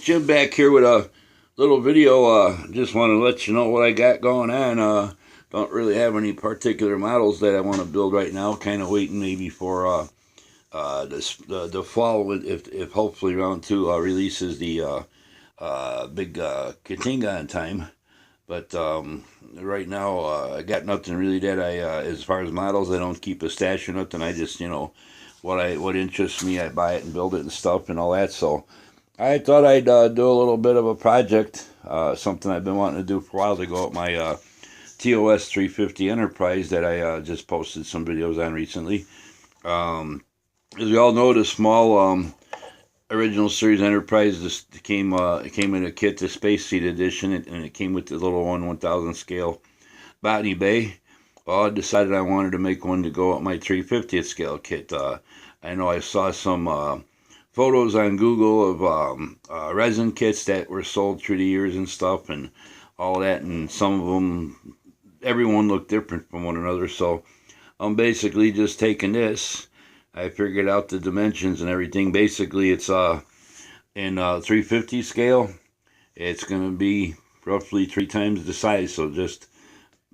Jim back here with a little video. Just want to let you know what I got going on. Don't really have any particular models that I want to build right now. Kind of waiting maybe for the fall, if hopefully round two releases the big Katinga in time. But right now, I got nothing really that as far as models, I don't keep a stash or nothing. I just, what interests me, I buy it and build it and stuff and all that. So I thought I'd do a little bit of a project, something I've been wanting to do for a while, to go up my TOS 350 Enterprise that I just posted some videos on recently. As we all know, the small original series Enterprise just came in a kit, the Space Seed Edition, and it came with the little 1000 scale Botany Bay. Well, I decided I wanted to make one to go up my 350th scale kit. I know I saw some photos on Google of resin kits that were sold through the years and stuff and all that, and some of them, everyone looked different from one another. So I'm basically just taking this. I figured out the dimensions and everything. Basically, it's in 350 scale. It's going to be roughly 3 times the size. So just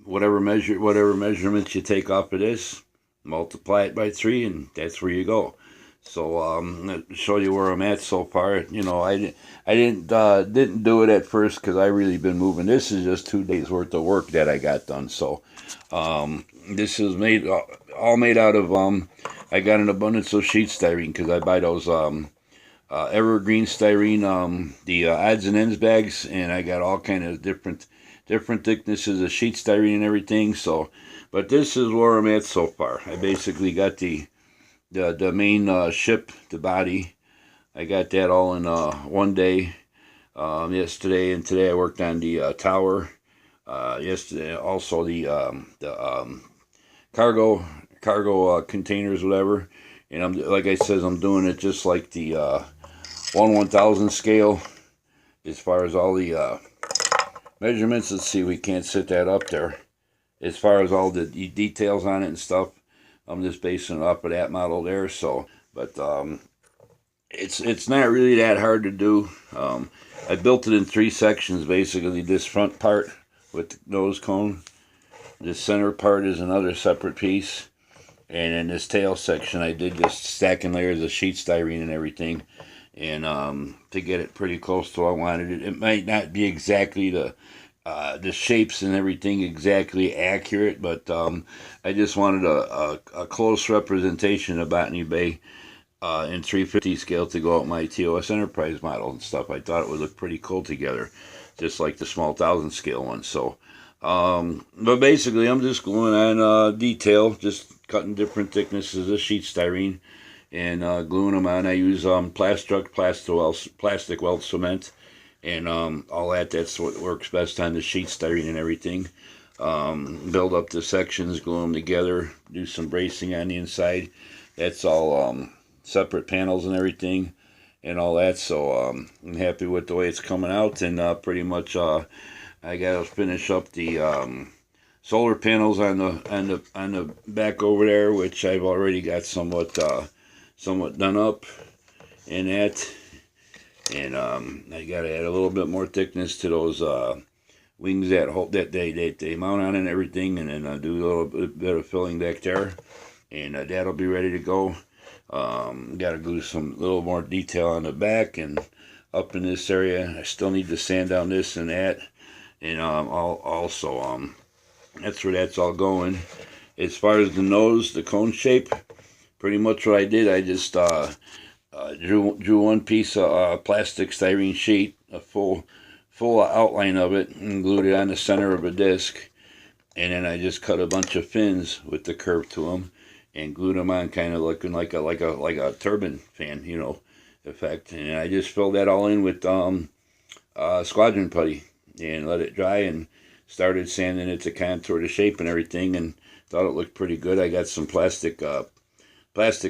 whatever measurements you take off of this, multiply it by 3, and that's where you go. So I'll show you where I'm at so far. I didn't do it at first because I really been moving. This is just 2 days worth of work that I got done. So this is all made out of I got an abundance of sheet styrene because I buy those evergreen styrene, the odds and ends bags, and I got all kind of different thicknesses of sheet styrene and everything. So, but this is where I'm at so far. I basically got the main ship, the body. I got that all in one day. Yesterday and today I worked on the tower. Yesterday also the cargo containers, whatever. And I'm, like I said, I'm doing it just like the 1000 scale as far as all the measurements. Let's see, we can't sit that up there. As far as all the details on it and stuff, I'm just basing it off of that model there. So, but it's not really that hard to do. I built it in 3 sections, basically. This front part with the nose cone. This center part is another separate piece. And in this tail section, I did just stacking layers of sheet styrene and everything. And to get it pretty close to what I wanted it. It might not be exactly the shapes and everything exactly accurate, but I just wanted a close representation of Botany Bay in 350 scale to go out my TOS Enterprise model and stuff. I thought it would look pretty cool together, just like the small 1000 scale one. So, but basically, I'm just going on detail, just cutting different thicknesses of sheet styrene and gluing them on. I use plastic weld cement and all that. That's what works best on the sheet styrene and everything. Build up the sections, glue them together, do some bracing on the inside. That's all separate panels and everything and all that. So I'm happy with the way it's coming out, and pretty much I gotta finish up the solar panels on the back over there, which I've already got somewhat done up in that. And I gotta add a little bit more thickness to those wings that they mount on and everything, and then do a little bit of filling back there, and that'll be ready to go. Gotta glue some little more detail on the back and up in this area. I still need to sand down this and that, and also that's where that's all going. As far as the nose, the cone shape, pretty much what I did, I just drew one piece of plastic styrene sheet, a full outline of it, and glued it on the center of a disc. And then I just cut a bunch of fins with the curve to them and glued them on, kind of looking like a turbine fan, effect. And I just filled that all in with squadron putty and let it dry, and started sanding it to contour the shape and everything, and thought it looked pretty good. I got some plastic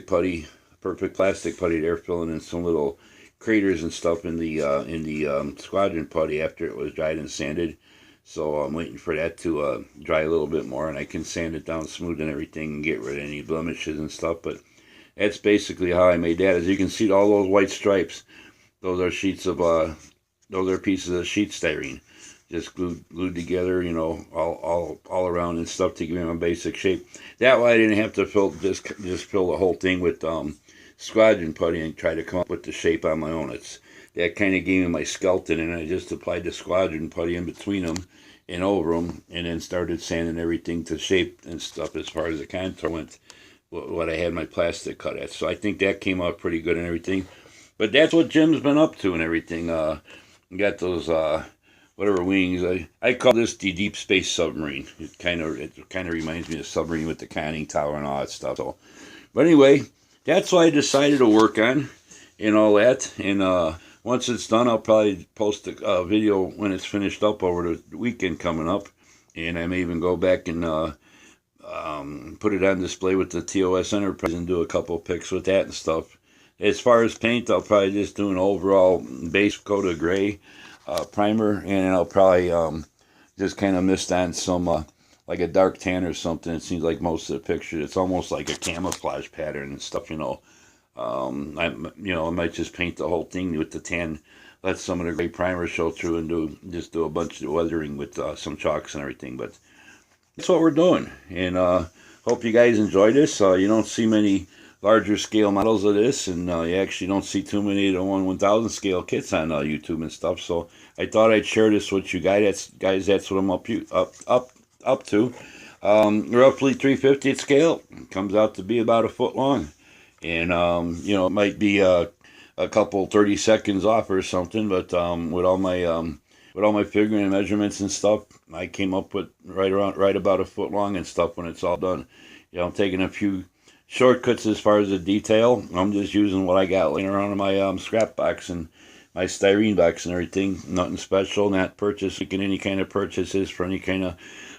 putty, perfect plastic putty there, filling in some little craters and stuff in the squadron putty after it was dried and sanded. So I'm waiting for that to dry a little bit more, and I can sand it down smooth and everything and get rid of any blemishes and stuff. But that's basically how I made that. As you can see, all those white stripes, those are sheets of those are pieces of sheet styrene, just glued together, you know, all around and stuff to give them a basic shape. That way I didn't have to just fill the whole thing with squadron putty and try to come up with the shape on my own. That kind of gave me my skeleton, and I just applied the squadron putty in between them and over them, and then started sanding everything to shape and stuff as far as the contour went, what I had my plastic cut at. So I think that came out pretty good and everything. But that's what Jim's been up to and everything. Got those whatever wings. I call this the deep space submarine. It kind of reminds me of submarine with the conning tower and all that stuff. So, but anyway, that's what I decided to work on and all that. And once it's done, I'll probably post a video when it's finished up over the weekend coming up, and I may even go back and put it on display with the TOS Enterprise and do a couple pics with that and stuff. As far as paint, I'll probably just do an overall base coat of gray primer, and I'll probably just kind of mist on some like a dark tan or something. It seems like most of the pictures, it's almost like a camouflage pattern and stuff, you know. I might just paint the whole thing with the tan, let some of the gray primer show through, and do a bunch of weathering with some chalks and everything. But that's what we're doing, and hope you guys enjoy this. You don't see many larger scale models of this, and you actually don't see too many of the 1/1000 scale kits on YouTube and stuff. So I thought I'd share this with you guys. That's what I'm up to. Roughly 3/50th scale. Comes out to be about a foot long. And, it might be a couple 30 seconds off or something, but with all my figuring and measurements and stuff, I came up with right about a foot long and stuff when it's all done. I'm taking a few shortcuts as far as the detail. I'm just using what I got laying around in my scrap box and my styrene box and everything. Nothing special, not making any kind of purchases for any kind of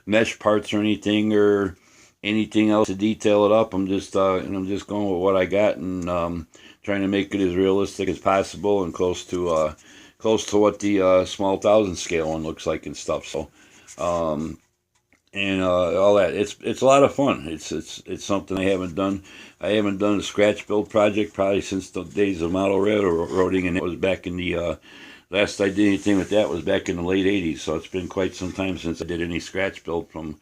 mesh parts or anything, or anything else to detail it up. I'm just going with what I got, and trying to make it as realistic as possible and close to what the small 1000 scale one looks like and stuff. So all that, it's a lot of fun. It's something I haven't done. I haven't done a scratch build project probably since the days of model railroading, and it was back in the last I did anything with that was back in the late 80s. So it's been quite some time since I did any scratch build from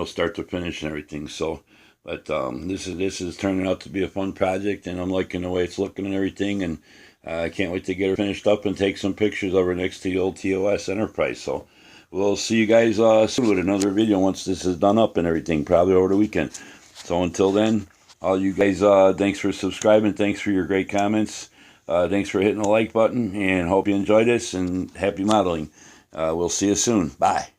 start to finish and everything. So, but this is turning out to be a fun project, and I'm liking the way it's looking and everything, and I can't wait to get her finished up and take some pictures of her next to the old TOS Enterprise. So we'll see you guys soon with another video once this is done up and everything, probably over the weekend. So until then, all you guys, thanks for subscribing, thanks for your great comments, thanks for hitting the like button, and hope you enjoyed this, and happy modeling. We'll see you soon. Bye.